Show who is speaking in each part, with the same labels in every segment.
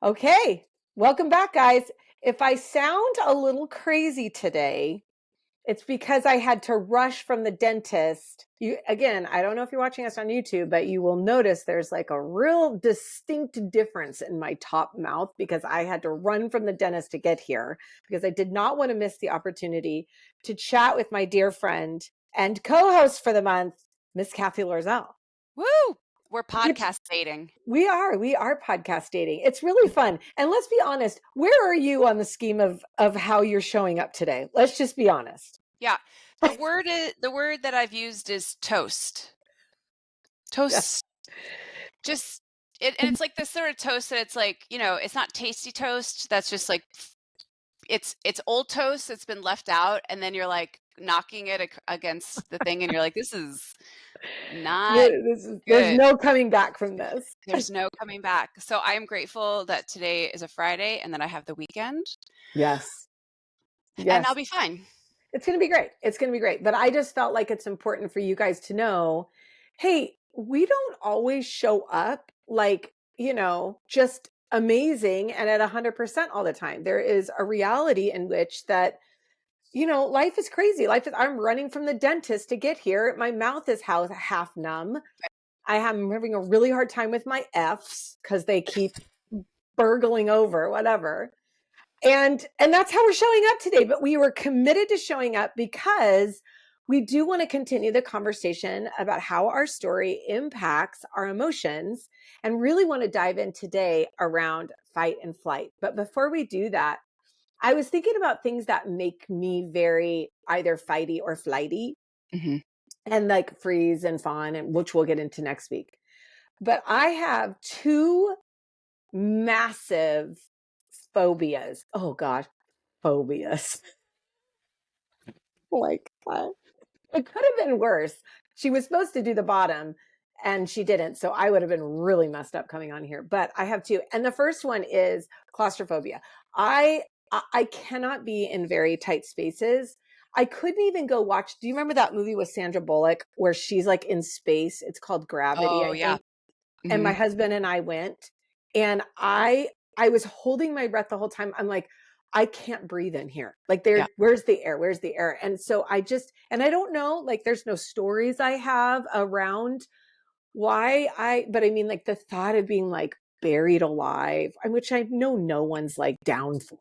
Speaker 1: Okay, welcome back, guys. If I sound a little crazy today, it's because I had to rush from the dentist. Again, I don't know if you're watching us on YouTube, but you will notice there's like a real distinct difference in my top mouth because I had to run from the dentist to get here because I did not want to miss the opportunity to chat with my dear friend and co-host for the month, Miss Cathy Lorezel.
Speaker 2: Woo! We're podcast dating.
Speaker 1: We are podcast dating. It's really fun. And let's be honest, where are you on the scheme of how you're showing up today? Let's just be honest.
Speaker 2: Yeah. The word that I've used is toast. Toast. Just and it's like this sort of toast that it's like, it's not tasty toast. That's just like it's old toast that's been left out, and then you're like knocking it against the thing and you're like, this is not
Speaker 1: There's
Speaker 2: good.
Speaker 1: no coming back from this.
Speaker 2: There's no coming back. So I am grateful that today is a Friday and that I have the weekend.
Speaker 1: Yes.
Speaker 2: And I'll be fine.
Speaker 1: It's going to be great. It's going to be great. But I just felt like it's important for you guys to know, hey, we don't always show up like, just amazing and at 100% all the time. There is a reality in which that, life is crazy. I'm running from the dentist to get here. My mouth is half numb. I'm having a really hard time with my F's because they keep burgling over, whatever. And that's how we're showing up today. But we were committed to showing up because we do want to continue the conversation about how our story impacts our emotions and really want to dive in today around fight and flight. But before we do that, I was thinking about things that make me very either fighty or flighty, and like freeze and fawn, and which we'll get into next week. But I have two massive phobias. Oh gosh, phobias. Like, it could have been worse. She was supposed to do the bottom and she didn't. So I would have been really messed up coming on here. But I have two. And the first one is claustrophobia. I cannot be in very tight spaces. I couldn't even go watch. Do you remember that movie with Sandra Bullock where she's like in space? It's called Gravity,
Speaker 2: Oh,
Speaker 1: I
Speaker 2: yeah.
Speaker 1: think. And my husband and I went, and I was holding my breath the whole time. I'm like, I can't breathe in here. Like where's the air? Where's the air? And so I don't know, like there's no stories I have around but I mean, like the thought of being like buried alive, which I know no one's like down for.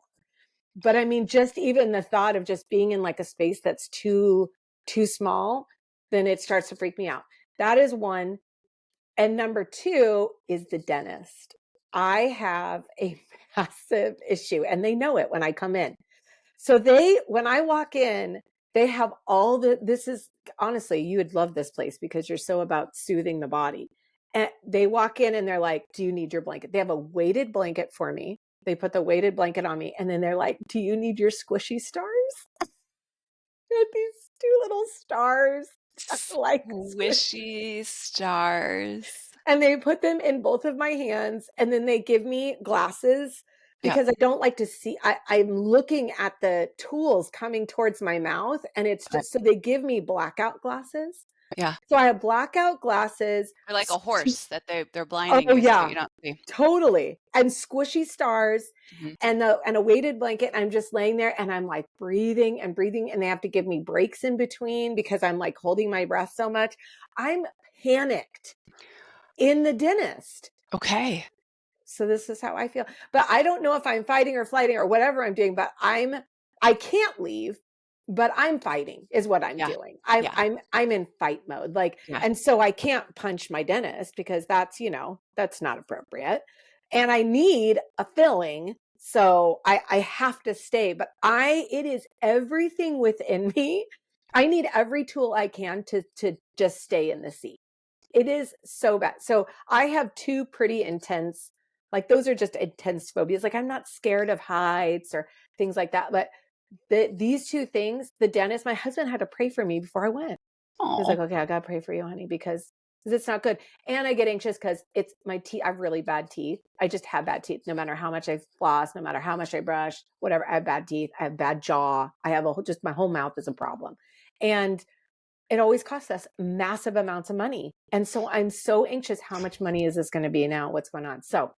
Speaker 1: But I mean, just even the thought of just being in like a space that's too small, then it starts to freak me out. That is one. And number two is the dentist. I have a massive issue and they know it when I come in. So when I walk in, they have this is honestly, you would love this place because you're so about soothing the body. And they walk in and they're like, do you need your blanket? They have a weighted blanket for me. They put the weighted blanket on me. And then they're like, do you need your squishy stars? These two little stars. Like
Speaker 2: Squishy stars.
Speaker 1: And they put them in both of my hands, and then they give me glasses because I don't like to see. I'm looking at the tools coming towards my mouth, and it's just so they give me blackout glasses.
Speaker 2: Yeah.
Speaker 1: So I have blackout glasses.
Speaker 2: They're like a horse that they're blinding you so you don't see.
Speaker 1: Totally. And squishy stars and a weighted blanket. I'm just laying there and I'm like breathing and breathing, and they have to give me breaks in between because I'm like holding my breath so much. I'm panicked in the dentist.
Speaker 2: Okay.
Speaker 1: So this is how I feel. But I don't know if I'm fighting or flighting or whatever I'm doing, but I can't leave, but I'm fighting is what I'm doing. I'm in fight mode. And so I can't punch my dentist because that's not appropriate. And I need a filling. So I have to stay, but it is everything within me. I need every tool I can to just stay in the seat. It is so bad. So I have two pretty intense, like those are just intense phobias. Like I'm not scared of heights or things like that. But these two things, the dentist, my husband had to pray for me before I went.
Speaker 2: Aww.
Speaker 1: He was like, okay, I got to pray for you, honey, because it's not good. And I get anxious because it's my teeth. I have really bad teeth. I just have bad teeth. No matter how much I floss, no matter how much I brush, whatever, I have bad teeth. I have bad jaw. I have just my whole mouth is a problem. And it always costs us massive amounts of money. And so I'm so anxious. How much money is this going to be now? What's going on? So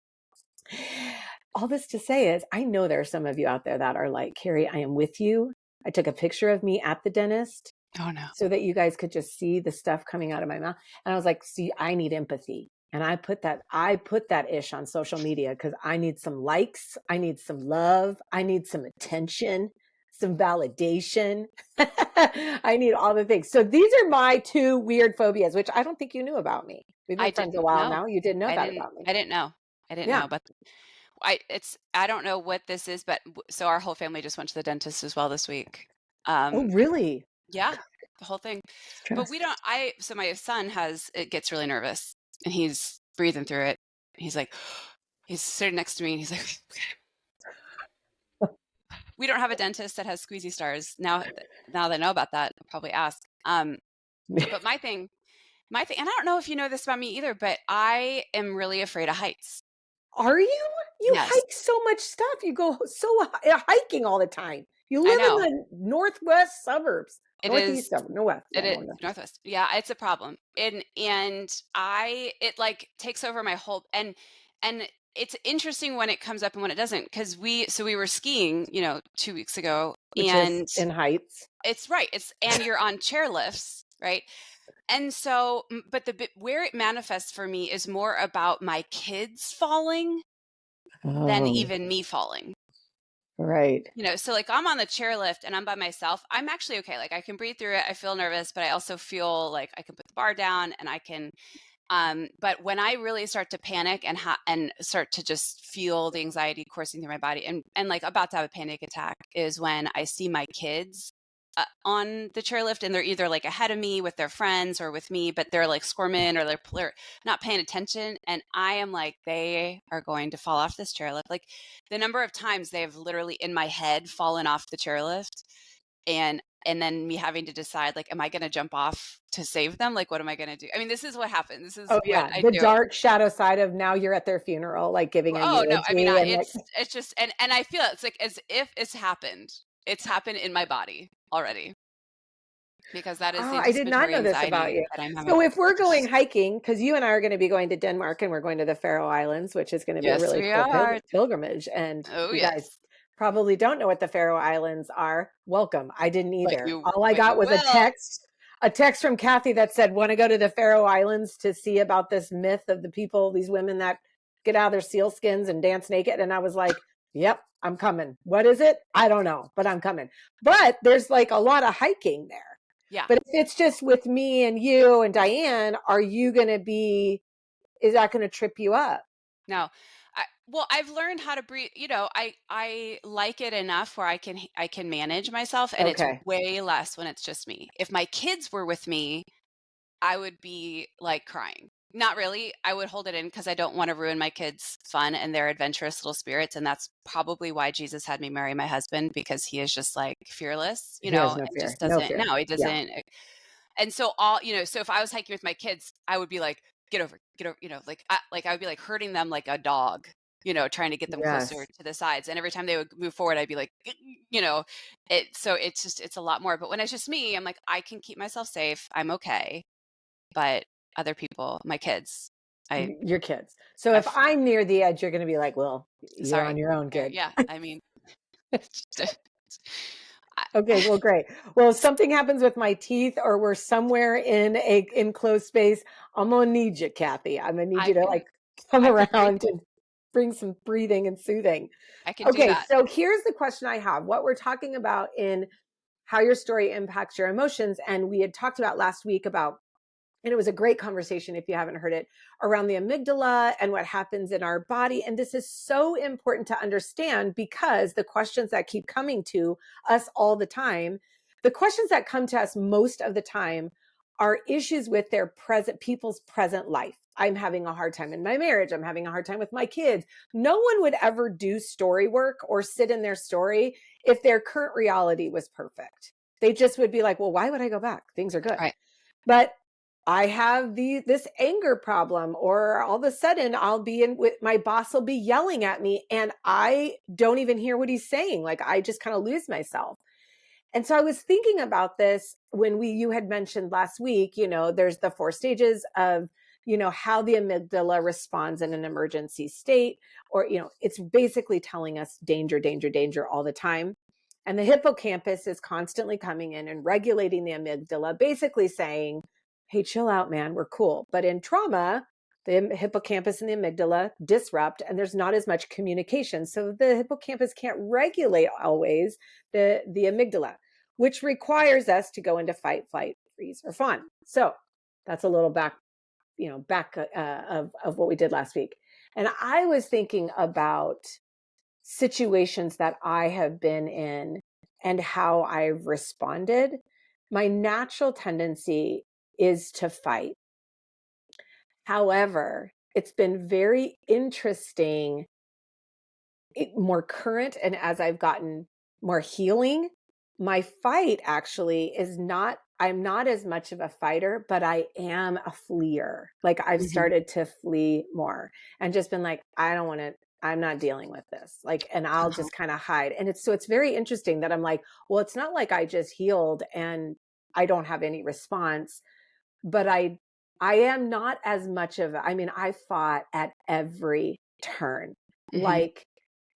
Speaker 1: all this to say is, I know there are some of you out there that are like, Karrie, I am with you. I took a picture of me at the dentist
Speaker 2: Oh no.
Speaker 1: so that you guys could just see the stuff coming out of my mouth. And I was like, see, I need empathy. And I put that ish on social media because I need some likes. I need some love. I need some attention, some validation. I need all the things. So these are my two weird phobias, which I don't think you knew about me. We've
Speaker 2: I
Speaker 1: been friends a
Speaker 2: didn't
Speaker 1: while
Speaker 2: know.
Speaker 1: now. You didn't know
Speaker 2: I
Speaker 1: that
Speaker 2: didn't
Speaker 1: about me.
Speaker 2: I didn't know. I didn't
Speaker 1: Yeah.
Speaker 2: know, but I don't know what this is, but so our whole family just went to the dentist as well this week.
Speaker 1: Oh,
Speaker 2: Um,
Speaker 1: really?
Speaker 2: yeah, the whole thing. But we
Speaker 1: Stress.
Speaker 2: don't so my son it gets really nervous and he's breathing through it. He's like he's sitting next to me and he's like we don't have a dentist that has squeezy stars. Now that I know about that, I'll probably ask. But my thing, and I don't know if you know this about me either, but I am really afraid of heights.
Speaker 1: Are you? You
Speaker 2: Yes,
Speaker 1: hike so much stuff. You go hiking all the time. You
Speaker 2: I
Speaker 1: live in
Speaker 2: know.
Speaker 1: the northwest suburbs,
Speaker 2: It is
Speaker 1: northeast suburbs, no west.
Speaker 2: it
Speaker 1: Yeah, no
Speaker 2: is
Speaker 1: wonder.
Speaker 2: Northwest. Yeah, it's a problem. And it like takes over my whole and it's interesting when it comes up and when it doesn't because we were skiing, 2 weeks ago
Speaker 1: Which is
Speaker 2: and
Speaker 1: in heights.
Speaker 2: it's right. And you're on chairlifts, right? And so, but where it manifests for me is more about my kids falling than
Speaker 1: Oh,
Speaker 2: even me falling.
Speaker 1: right.
Speaker 2: So like I'm on the chairlift and I'm by myself. I'm actually okay. Like I can breathe through it. I feel nervous, but I also feel like I can put the bar down and I can but when I really start to panic and start to just feel the anxiety coursing through my body and like about to have a panic attack is when I see my kids on the chairlift and they're either like ahead of me with their friends or with me, but they're like squirming or they're not paying attention. And I am like, they are going to fall off this chairlift. Like the number of times they've literally in my head fallen off the chairlift and then me having to decide like am I going to jump off to save them, like what am I going to do? I mean, this is what happened, this is
Speaker 1: Oh,
Speaker 2: what
Speaker 1: yeah.
Speaker 2: I
Speaker 1: The
Speaker 2: do.
Speaker 1: dark shadow side of now you're at their funeral, like giving a
Speaker 2: Oh no, I mean
Speaker 1: eulogy and like,
Speaker 2: it's just and I feel it's like as if it's happened in my body already because that is
Speaker 1: oh,
Speaker 2: the
Speaker 1: I did not
Speaker 2: anticipatory
Speaker 1: know this about
Speaker 2: anxiety
Speaker 1: you.
Speaker 2: that I'm having.
Speaker 1: So if we're going hiking, because you and I are going to be going to Denmark and we're going to the Faroe Islands, which is going to be a
Speaker 2: Yes,
Speaker 1: really
Speaker 2: we
Speaker 1: cool
Speaker 2: are.
Speaker 1: pilgrimage. And
Speaker 2: Oh
Speaker 1: you guys
Speaker 2: yes,
Speaker 1: probably don't know what the Faroe Islands are. Welcome. I didn't either. All I
Speaker 2: but
Speaker 1: got
Speaker 2: you
Speaker 1: was
Speaker 2: will.
Speaker 1: a text from Kathy that said, want to go to the Faroe Islands to see about this myth of the people, these women that get out of their seal skins and dance naked. And I was like, yep, I'm coming. What is it? I don't know, but I'm coming. But there's like a lot of hiking there.
Speaker 2: Yeah.
Speaker 1: But if it's just with me and you and Diane, is that going to trip you up?
Speaker 2: No. Well, I've learned how to breathe. I like it enough where I can manage myself, and it's
Speaker 1: Okay.
Speaker 2: way less when it's just me. If my kids were with me, I would be like crying. Not really. I would hold it in because I don't want to ruin my kids' fun and their adventurous little spirits. And that's probably why Jesus had me marry my husband because he is just like fearless,
Speaker 1: He has no
Speaker 2: and
Speaker 1: fear.
Speaker 2: just
Speaker 1: No
Speaker 2: doesn't,
Speaker 1: fear.
Speaker 2: no, he
Speaker 1: Yeah.
Speaker 2: doesn't. And so so if I was hiking with my kids, I would be like, get over, like I would be like hurting them like a dog, trying to get them closer
Speaker 1: Yes.
Speaker 2: to the sides. And every time they would move forward, I'd be like, so it's a lot more. But when it's just me, I'm like, I can keep myself safe. I'm okay. But other people, my kids, I,
Speaker 1: Your kids. So if
Speaker 2: I've,
Speaker 1: I'm near the edge, you're going to be like, well, you're on
Speaker 2: sorry.
Speaker 1: your own, kid.
Speaker 2: Yeah. I mean, I,
Speaker 1: Okay, well, great. Well, if something happens with my teeth or we're somewhere in a enclosed space, I'm gonna need you, Kathy. I'm gonna need
Speaker 2: I
Speaker 1: you to
Speaker 2: can,
Speaker 1: like come
Speaker 2: I can breathe.
Speaker 1: around and bring some breathing and soothing.
Speaker 2: I can do
Speaker 1: Okay,
Speaker 2: that.
Speaker 1: so here's the question I have. What we're talking about in how your story impacts your emotions, and we had talked about last week about, and it was a great conversation if you haven't heard it, around the amygdala and what happens in our body. And this is so important to understand because the questions that keep coming to us all the time, the questions that come to us most of the time are issues with people's present life. I'm having a hard time in my marriage. I'm having a hard time with my kids. No one would ever do story work or sit in their story if their current reality was perfect. They just would be like, well, why would I go back? Things are good.
Speaker 2: Right.
Speaker 1: But I have this anger problem, or all of a sudden I'll be in with my boss will be yelling at me and I don't even hear what he's saying. Like I just kind of lose myself. And so I was thinking about this when you had mentioned last week, there's the 4 stages of how the amygdala responds in an emergency state, or, it's basically telling us danger, danger, danger all the time. And the hippocampus is constantly coming in and regulating the amygdala, basically saying, hey, chill out, man, we're cool. But in trauma, the hippocampus and the amygdala disrupt, and there's not as much communication. So the hippocampus can't regulate always the amygdala, which requires us to go into fight, flight, freeze, or fawn. So that's a little back of what we did last week. And I was thinking about situations that I have been in and how I've responded. My natural tendency is to fight. However, it's been very interesting, more current, and as I've gotten more healing, my fight actually is not, I'm not as much of a fighter, but I am a fleer. Like I've
Speaker 2: Mhm.
Speaker 1: started to flee more and just been like, I don't want to, I'm not dealing with this. Like, and I'll
Speaker 2: Uh-huh.
Speaker 1: just kind of hide. And it's very interesting that I'm like, well, it's not like I just healed and I don't have any response, but I am not as much of I mean, I fought at every turn.
Speaker 2: Mhm.
Speaker 1: Like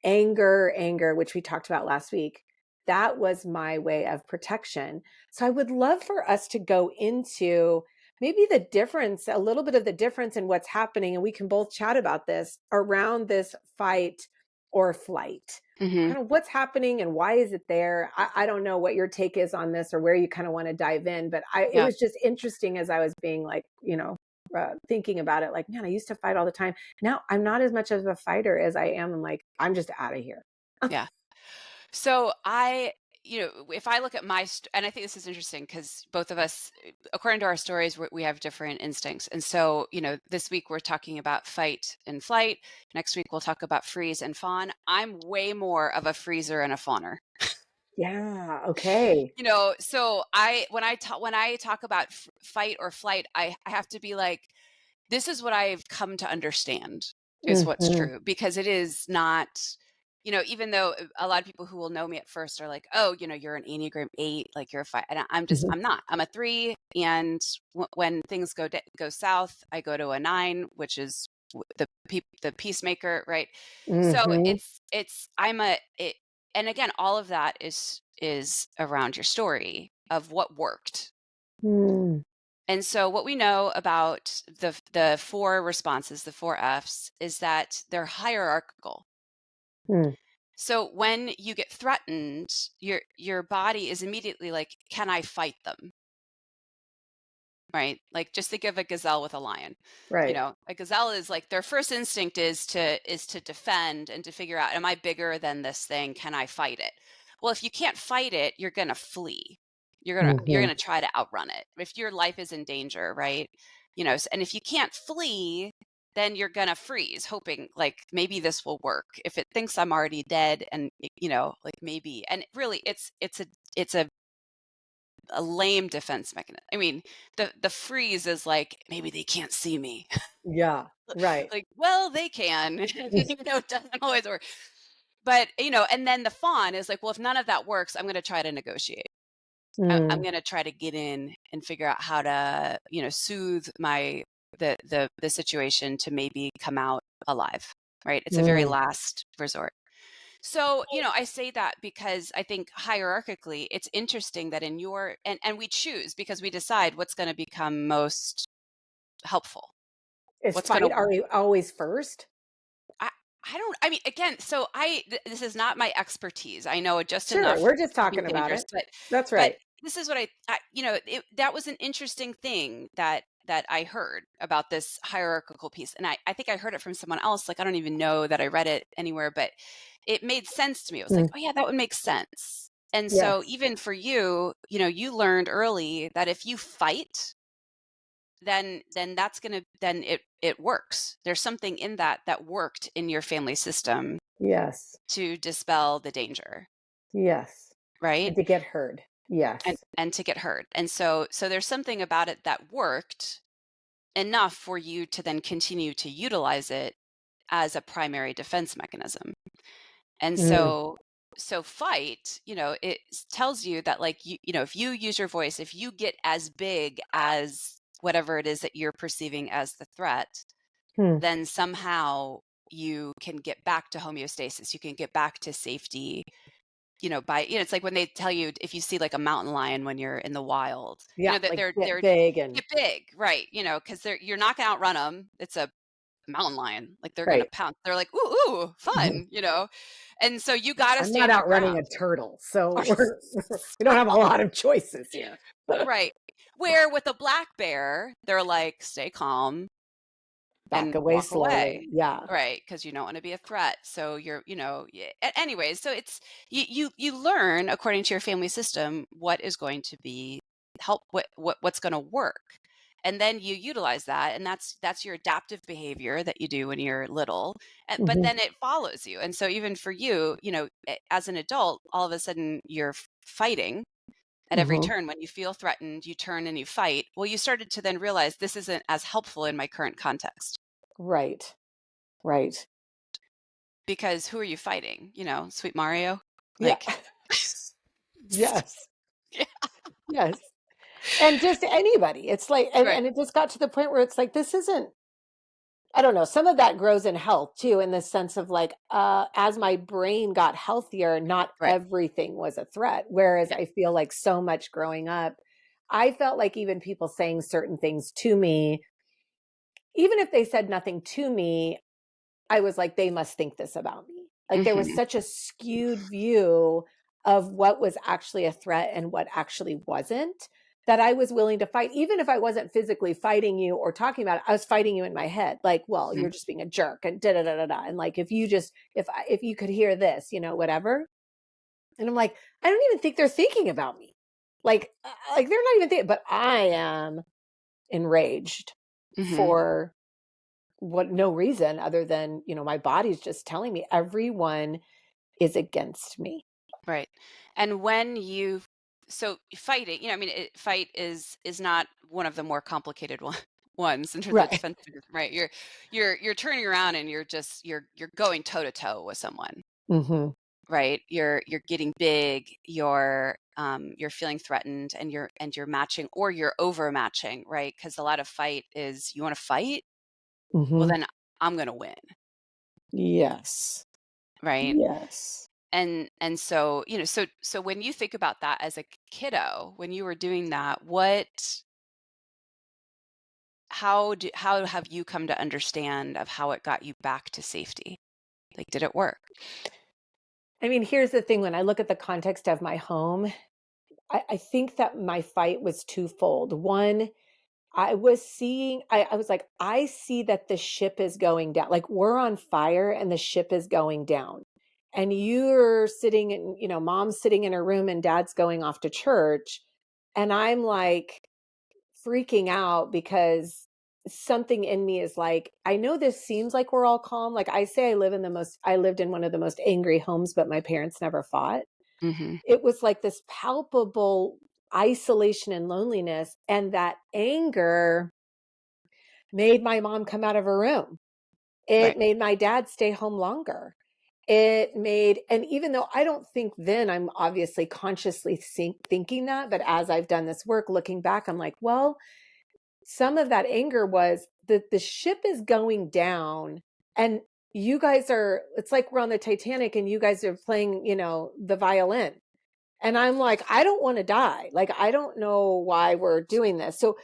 Speaker 1: anger, which we talked about last week, that was my way of protection. So I would love for us to go into maybe the difference, a little bit of the difference in what's happening, and we can both chat about this around this fight or flight.
Speaker 2: Mhm.
Speaker 1: Kind of what's happening and why is it there? I don't know what your take is on this or where you kind of want to dive in, but it
Speaker 2: Yeah.
Speaker 1: was just interesting as I was being like, thinking about it, like, man, I used to fight all the time. Now I'm not as much of a fighter as I am. I'm like, I'm just out of here.
Speaker 2: Yeah. So if I look at and I think this is interesting because both of us, according to our stories, we have different instincts. And so, this week we're talking about fight and flight. Next week we'll talk about freeze and fawn. I'm way more of a freezer and a fawner.
Speaker 1: Yeah. Okay.
Speaker 2: So when I talk about fight or flight, I have to be like, this is what I've come to understand is what's
Speaker 1: Hmm.
Speaker 2: true, because it is not, even though a lot of people who will know me at first are like, oh, you're an Enneagram 8, like you're a 5. And I'm not. I'm a 3. And when things go south, I go to a 9, which is the peacemaker, right? So
Speaker 1: Hmm.
Speaker 2: and again, all of that is around your story of what worked.
Speaker 1: Hmm.
Speaker 2: And so what we know about the four responses, the four Fs, is that they're hierarchical.
Speaker 1: Hmm.
Speaker 2: So when you get threatened, your body is immediately like, can I fight them? Right? Like, just think of a gazelle with a lion.
Speaker 1: Right.
Speaker 2: A gazelle is like, their first instinct is to defend and to figure out, am I bigger than this thing? Can I fight it? Well, if you can't fight it, you're going to flee. You're
Speaker 1: Hmm.
Speaker 2: going to try to outrun it. If your life is in danger, right? And if you can't flee, then you're going to freeze, hoping like maybe this will work. If it thinks I'm already dead, and like maybe, and really it's a lame defense mechanism. I mean, the freeze is like, maybe they can't see me.
Speaker 1: Yeah. Right.
Speaker 2: Like, well, they can. It doesn't always work. But, and then the fawn is like, well, if none of that works, I'm going to try to negotiate. I'm
Speaker 1: Mm.
Speaker 2: going to try to get in and figure out how to, soothe the situation to maybe come out alive. Right? It's a very
Speaker 1: Mm.
Speaker 2: last resort. So, I say that because I think hierarchically, it's interesting that in and we choose because we decide what's going to become most helpful.
Speaker 1: Is
Speaker 2: What's going to
Speaker 1: fight are
Speaker 2: work.
Speaker 1: we always first?
Speaker 2: I, I don't, I mean, again, so this is not my expertise. I know just
Speaker 1: Sure.
Speaker 2: enough
Speaker 1: We're just
Speaker 2: to be
Speaker 1: talking about
Speaker 2: dangerous,
Speaker 1: it. That's
Speaker 2: but
Speaker 1: right.
Speaker 2: this is what that was an interesting thing that I heard about this hierarchical piece. And I think I heard it from someone else. Like, I don't even know that I read it anywhere, but it made sense to me. It was like,
Speaker 1: Mm.
Speaker 2: oh yeah, that would make sense. And so
Speaker 1: Yes.
Speaker 2: even for you, you learned early that if you fight, then it works. There's something in that worked in your family system
Speaker 1: Yes.
Speaker 2: to dispel the danger,
Speaker 1: Yes.
Speaker 2: right?
Speaker 1: And to get heard.
Speaker 2: And
Speaker 1: Yes.
Speaker 2: to get heard. And so there's something about it that worked enough for you to then continue to utilize it as a primary defense mechanism. And
Speaker 1: Mm.
Speaker 2: so fight, it tells you that, like, if you use your voice, if you get as big as whatever it is that you're perceiving as the threat,
Speaker 1: Hmm.
Speaker 2: then somehow you can get back to homeostasis. You can get back to safety, by, it's like when they tell you if you see like a mountain lion when you're in the wild,
Speaker 1: Yeah,
Speaker 2: that
Speaker 1: like get
Speaker 2: they're
Speaker 1: big and
Speaker 2: get big, right? Because you're not gonna outrun them. It's a mountain lion, like they're gonna
Speaker 1: right.
Speaker 2: pounce. They're like, ooh, ooh, fun, and so you got to
Speaker 1: I'm not
Speaker 2: stand your
Speaker 1: outrunning
Speaker 2: ground.
Speaker 1: a turtle, so
Speaker 2: Right.
Speaker 1: we don't have a lot of choices here.
Speaker 2: Right. Where with a black bear, they're like, stay calm
Speaker 1: Back
Speaker 2: and
Speaker 1: away
Speaker 2: walk
Speaker 1: slowly.
Speaker 2: away.
Speaker 1: Yeah.
Speaker 2: Right, because you don't want to be a threat. So anyways, so it's you learn according to your family system what is going to be what's going to work. And then you utilize that, and that's your adaptive behavior that you do when you're little. But
Speaker 1: Hmm.
Speaker 2: then it follows you. And so even for you, as an adult, all of a sudden you're fighting at every
Speaker 1: Hmm.
Speaker 2: turn. When you feel threatened, you turn and you fight. Well, you started to then realize this isn't as helpful in my current context.
Speaker 1: Right. Right.
Speaker 2: Because who are you fighting? Sweet Mario?
Speaker 1: Yeah.
Speaker 2: Like,
Speaker 1: Yes.
Speaker 2: yeah,
Speaker 1: Yes. And just anybody. It's like,
Speaker 2: right.
Speaker 1: and it just got to the point where it's like, this isn't, I don't know, some of that grows in health too, in the sense of like, as my brain got healthier, not
Speaker 2: Right.
Speaker 1: everything was a threat. Whereas
Speaker 2: Yeah.
Speaker 1: I feel like so much growing up, I felt like even people saying certain things to me, even if they said nothing to me, I was like, they must think this about me. Like there was
Speaker 2: Mhm.
Speaker 1: such a skewed view of what was actually a threat and what actually wasn't, that I was willing to fight, even if I wasn't physically fighting you or talking about it. I was fighting you in my head, like, well,
Speaker 2: Mhm.
Speaker 1: you're just being a jerk and da da da da da. And like, if you just, if you could hear this, whatever. And I'm like, I don't even think they're thinking about me. Like they're not even thinking, but I am enraged
Speaker 2: Mhm.
Speaker 1: for what no reason other than, my body's just telling me everyone is against me.
Speaker 2: Right. And when you so fighting, I mean, fight is not one of the more complicated ones in terms of
Speaker 1: Right.
Speaker 2: defense mechanism, right? You're turning around and you're going toe to toe with someone,
Speaker 1: Mhm.
Speaker 2: right? You're getting big, you're feeling threatened, and you're matching, or you're overmatching, right? Because a lot of fight is, you want to fight, well
Speaker 1: Mhm.
Speaker 2: then I'm gonna win,
Speaker 1: Yes.
Speaker 2: right?
Speaker 1: Yes.
Speaker 2: And so, so when you think about that as a kiddo, when you were doing that, how have you come to understand of how it got you back to safety? Like, did it work?
Speaker 1: I mean, here's the thing, when I look at the context of my home, I think that my fight was twofold. One, I was like, I see that the ship is going down. Like we're on fire and the ship is going down. And you're sitting in, mom's sitting in her room and dad's going off to church. And I'm like freaking out because something in me is like, I know this seems like we're all calm. Like I say, I lived in one of the most angry homes, but my parents never fought.
Speaker 2: Mhm.
Speaker 1: It was like this palpable isolation and loneliness. And that anger made my mom come out of her room.
Speaker 2: Right.
Speaker 1: It made my dad stay home longer. And even though I don't think then, I'm obviously consciously thinking that, but as I've done this work, looking back, I'm like, well, some of that anger was that the ship is going down and it's like we're on the Titanic and you guys are playing, the violin. And I'm like, I don't want to die. Like, I don't know why we're doing this. So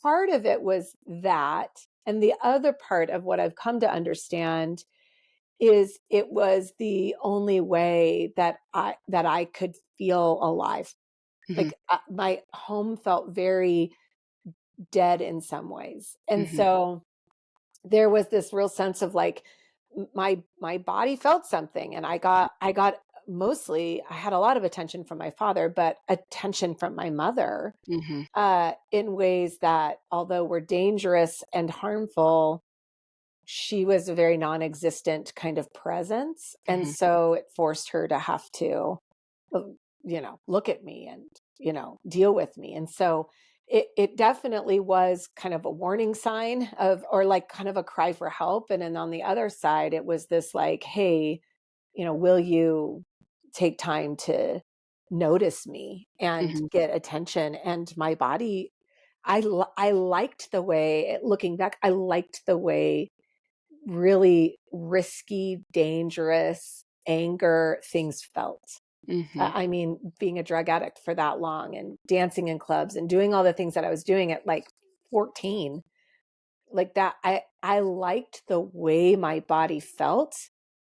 Speaker 1: part of it was that. And the other part of what I've come to understand is it was the only way that I could feel alive.
Speaker 2: Mhm.
Speaker 1: Like my home felt very dead in some ways. And
Speaker 2: Mhm.
Speaker 1: so there was this real sense of like my body felt something, and I got mostly, I had a lot of attention from my father, but attention from my mother
Speaker 2: Mhm.
Speaker 1: in ways that, although were dangerous and harmful, she was a very non-existent kind of presence. And
Speaker 2: Mhm.
Speaker 1: so it forced her to have to, uh, look at me and, deal with me. And so it definitely was kind of a warning sign of, or like kind of a cry for help. And then on the other side, it was this like, hey, will you take time to notice me and
Speaker 2: Mhm.
Speaker 1: get attention? And my body, I liked the way, looking back, I liked the way really risky, dangerous, anger things felt.
Speaker 2: Mhm.
Speaker 1: I mean, being a drug addict for that long and dancing in clubs and doing all the things that I was doing at like 14, like that, I liked the way my body felt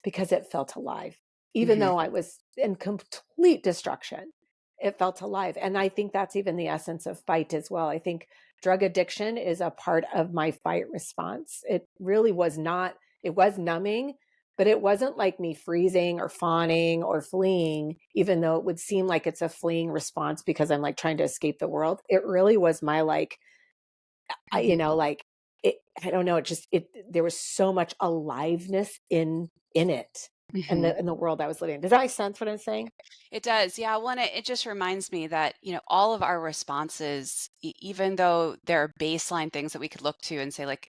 Speaker 1: because it felt alive. Even
Speaker 2: Mhm.
Speaker 1: though I was in complete destruction, it felt alive. And I think that's even the essence of fight as well. I think drug addiction is a part of my fight response. It really was not, it was numbing, but it wasn't like me freezing or fawning or fleeing, even though it would seem like it's a fleeing response because I'm like trying to escape the world. It really was my like,
Speaker 2: Mhm.
Speaker 1: like it, I don't know, it just it there was so much aliveness in it and
Speaker 2: Mhm.
Speaker 1: in the world I was living in. Does that make sense what I'm saying?
Speaker 2: It does. Yeah, one it just reminds me that, all of our responses, even though there are baseline things that we could look to and say like,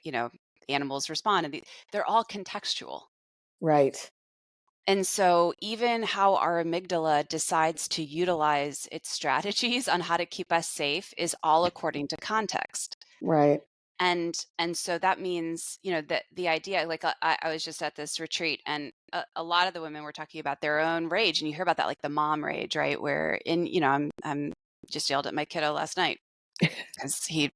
Speaker 2: animals respond and they're all contextual.
Speaker 1: Right.
Speaker 2: And so even how our amygdala decides to utilize its strategies on how to keep us safe is all according to context.
Speaker 1: Right.
Speaker 2: And so that means, that the idea, like I was just at this retreat and a lot of the women were talking about their own rage, and you hear about that, like the mom rage, right? Where I'm just yelled at my kiddo last night because he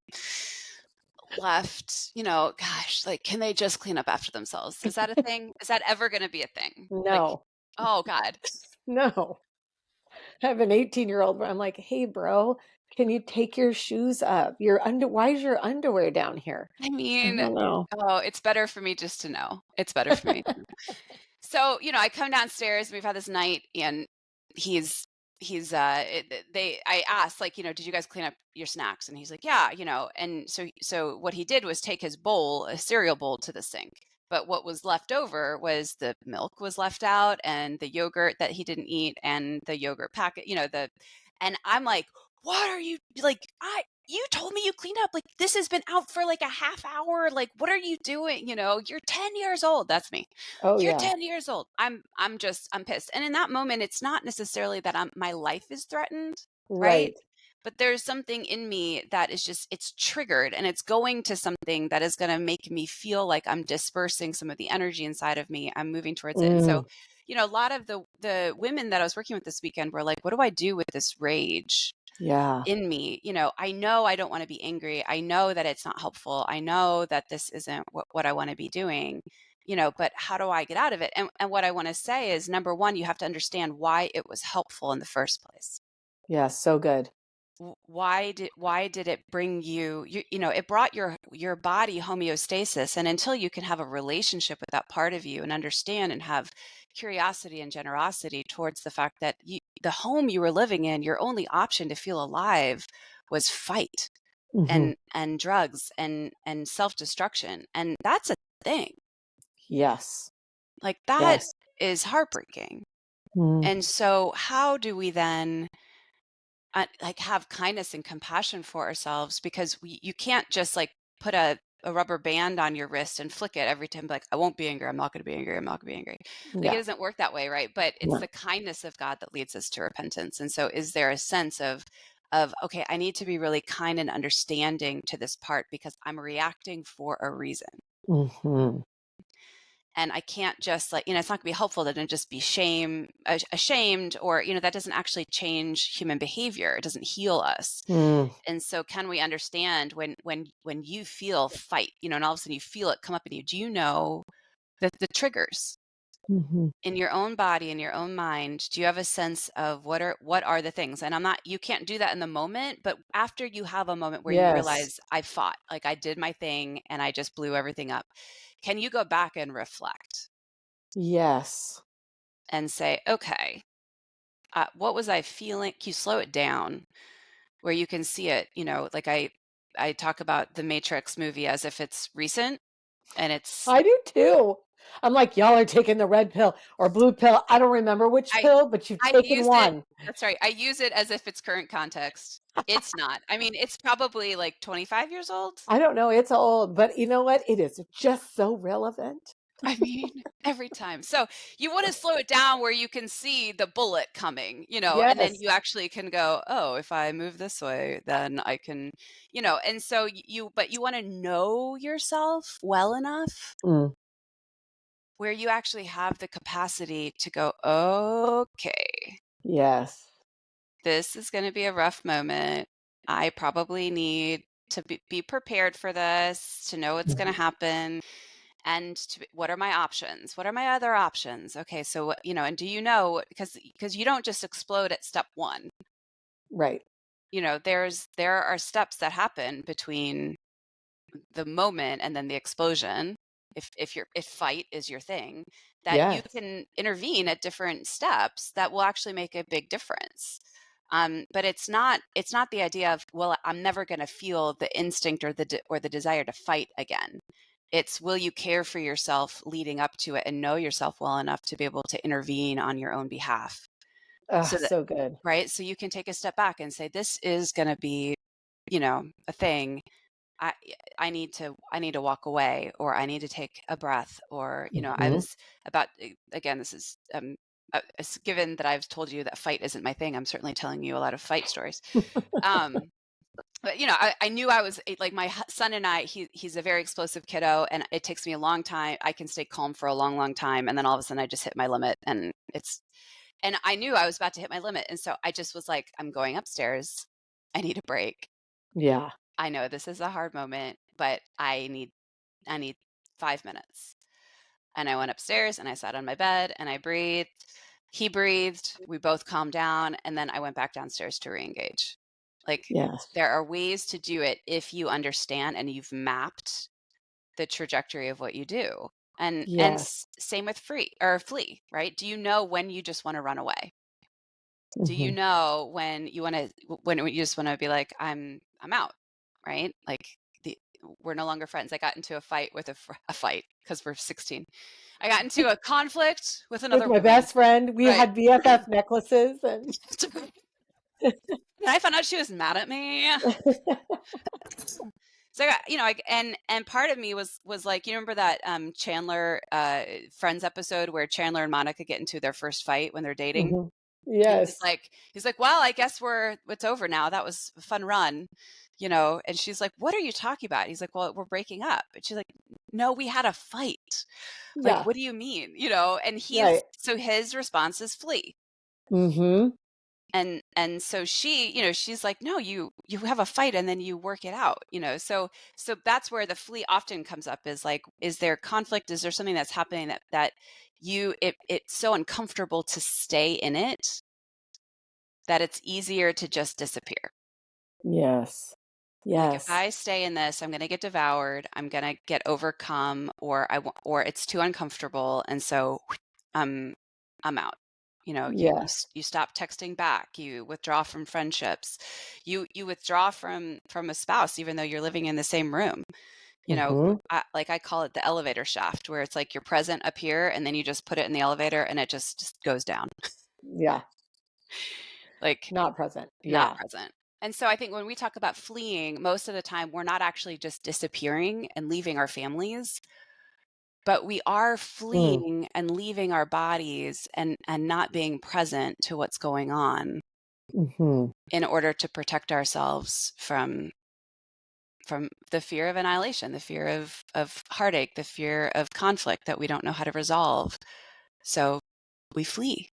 Speaker 2: left, gosh, like, can they just clean up after themselves? Is that a thing? Is that ever going to be a thing? Like,
Speaker 1: No.
Speaker 2: oh God.
Speaker 1: No. I have an 18-year-old where I'm like, "Hey bro, can you take your shoes up? Why is your underwear down here?"
Speaker 2: I
Speaker 1: I
Speaker 2: mean,
Speaker 1: don't know.
Speaker 2: oh, it's better for me just to know. It's better for me. So, I come downstairs, we've had this night, and he's I asked, like, did you guys clean up your snacks? And he's like, yeah, and so what he did was take his bowl, a cereal bowl, to the sink. But what was left over was the milk was left out and the yogurt that he didn't eat and the yogurt packet, and I'm like, what are you like? You told me you cleaned up. Like, this has been out for like a half hour. Like, what are you doing? You're 10 years old. That's me.
Speaker 1: Oh
Speaker 2: You're
Speaker 1: yeah.
Speaker 2: 10 years old. I'm pissed. And in that moment, it's not necessarily that my life is threatened, right?
Speaker 1: Right.
Speaker 2: But there's something in me that is just, it's triggered and it's going to something that is going to make me feel like I'm dispersing some of the energy inside of me. I'm moving towards it. And so,
Speaker 1: Mm,
Speaker 2: a lot of the women that I was working with this weekend were like, what do I do with this rage
Speaker 1: yeah.
Speaker 2: in me? I know I don't want to be angry. I know that it's not helpful. I know that this isn't what I want to be doing, but how do I get out of it? And what I want to say is, number one, you have to understand why it was helpful in the first place.
Speaker 1: Yeah, so good.
Speaker 2: Why did it bring it brought your body homeostasis, and until you can have a relationship with that part of you and understand and have curiosity and generosity towards the fact that the home you were living in, your only option to feel alive was fight
Speaker 1: Mhm.
Speaker 2: and drugs and self-destruction, and that's a thing.
Speaker 1: Yes.
Speaker 2: Like, that
Speaker 1: Yes.
Speaker 2: is heartbreaking.
Speaker 1: Mm.
Speaker 2: And so how do we then like have kindness and compassion for ourselves, because you can't just like put a rubber band on your wrist and flick it every time, like, I won't be angry, I'm not going to be angry, I'm not going to be angry. Like, it
Speaker 1: Yeah.
Speaker 2: doesn't work that way, right? But it's
Speaker 1: No.
Speaker 2: the kindness of God that leads us to repentance. And so is there a sense of okay, I need to be really kind and understanding to this part because I'm reacting for a reason.
Speaker 1: Mhm.
Speaker 2: And I can't just, like, it's not gonna be helpful to then just be ashamed, or, that doesn't actually change human behavior. It doesn't heal us.
Speaker 1: Mm.
Speaker 2: And so can we understand when you feel fight, and all of a sudden you feel it come up in you, do you know that the triggers
Speaker 1: Mhm.
Speaker 2: in your own body, in your own mind, do you have a sense of what are the things? And you can't do that in the moment, but after you have a moment where you
Speaker 1: Yes.
Speaker 2: realize I fought, like I did my thing and I just blew everything up, can you go back and reflect
Speaker 1: Yes.
Speaker 2: and say, okay, what was I feeling? Can you slow it down where you can see it? Like I talk about the Matrix movie as if it's recent, and it's
Speaker 1: I do too. I'm like, "Y'all are taking the red pill or blue pill." I don't remember which
Speaker 2: I
Speaker 1: pill, but you've
Speaker 2: I
Speaker 1: taken
Speaker 2: use it.
Speaker 1: one.
Speaker 2: That's right. I use it as if it's current context. It's not. I mean, it's probably like 25 years old.
Speaker 1: I don't know, it's old, but you know what? It is just so relevant.
Speaker 2: I mean, every time. So you want to slow it down where you can see the bullet coming, and then
Speaker 1: Yes.
Speaker 2: you actually can go, oh, if I move this way, then I can, and so but you want to know yourself well enough
Speaker 1: Mm,
Speaker 2: where you actually have the capacity to go, okay,
Speaker 1: yes.
Speaker 2: this is going to be a rough moment. I probably need to be prepared for this, to know what's going to
Speaker 1: Mhm.
Speaker 2: happen. And what are my options? What are my other options? Okay, so and do you know, because you don't just explode at step one.
Speaker 1: Right.
Speaker 2: There are steps that happen between the moment and then the explosion. If fight is your thing, that you
Speaker 1: Yes.
Speaker 2: can intervene at different steps that will actually make a big difference. But it's not the idea of, well, I'm never going to feel the instinct or the desire to fight again. It's, will you care for yourself leading up to it and know yourself well enough to be able to intervene on your own behalf,
Speaker 1: Oh,
Speaker 2: so that,
Speaker 1: so good.
Speaker 2: right, so you can take a step back and say, this is going to be a thing. I I need to walk away, or I need to take a breath, or I
Speaker 1: Mhm.
Speaker 2: was about, again, this is given that I've told you that fight isn't my thing, I'm certainly telling you a lot of fight stories. Um, but I knew I was, like, my son and I, he's a very explosive kiddo, and it takes me a long time. I can stay calm for a long, long time, and then all of a sudden I just hit my limit, and I knew I was about to hit my limit, and so I just was like, I'm going upstairs. I need a break.
Speaker 1: Yeah.
Speaker 2: I know this is a hard moment, but I need 5 minutes. And I went upstairs and I sat on my bed and I breathed. He breathed. We both calmed down. And then I went back downstairs to reengage. Like,
Speaker 1: Yes.
Speaker 2: there are ways to do it if you understand and you've mapped the trajectory of what you do. And
Speaker 1: Yes.
Speaker 2: same with free or flee, right? Do you know when you just want to run away? Do you
Speaker 1: Mhm.
Speaker 2: know when you just want to be like, I'm out, right? Like, the we're no longer friends. I got into a fight with a fight, because we're 16. I got into a conflict with
Speaker 1: With
Speaker 2: another
Speaker 1: my
Speaker 2: woman.
Speaker 1: best friend, we
Speaker 2: Right.
Speaker 1: had BFF necklaces and
Speaker 2: And I found out she was mad at me. So I got, and part of me was like, you remember that Chandler Friends episode where Chandler and Monica get into their first fight when they're dating?
Speaker 1: Mhm.
Speaker 2: And
Speaker 1: Yes.
Speaker 2: he's like, well, I guess it's over now. That was a fun run, And she's like, what are you talking about? He's like, well, we're breaking up. And she's like, no, we had a fight. Like,
Speaker 1: Yeah.
Speaker 2: what do you mean? And
Speaker 1: Right.
Speaker 2: so his response is flee.
Speaker 1: Mhm.
Speaker 2: And so she's like, no, you have a fight and then you work it out, so that's where the flee often comes up, is like, is there conflict? Is there something that's happening that it's so uncomfortable to stay in it that it's easier to just disappear.
Speaker 1: Yes.
Speaker 2: Like, if
Speaker 1: Yes.
Speaker 2: I stay in this, I'm going to get devoured. I'm going to get overcome, or it's too uncomfortable, and so I'm I'm out.
Speaker 1: Yes.
Speaker 2: You stop texting back. You withdraw from friendships. You withdraw from a spouse, even though you're living in the same room.
Speaker 1: Mhm.
Speaker 2: I call it the elevator shaft, where it's like you're present up here, and then you just put it in the elevator, and it just goes down.
Speaker 1: Yeah.
Speaker 2: Like,
Speaker 1: Not present.
Speaker 2: not
Speaker 1: Yeah.
Speaker 2: present. And so I think when we talk about fleeing, most of the time we're not actually just disappearing and leaving our families, but we are
Speaker 1: Mm.
Speaker 2: fleeing and leaving our bodies, and not being present to what's going on,
Speaker 1: Mhm.
Speaker 2: in order to protect ourselves from the fear of annihilation, the fear of heartache, the fear of conflict that we don't know how to resolve. So we flee.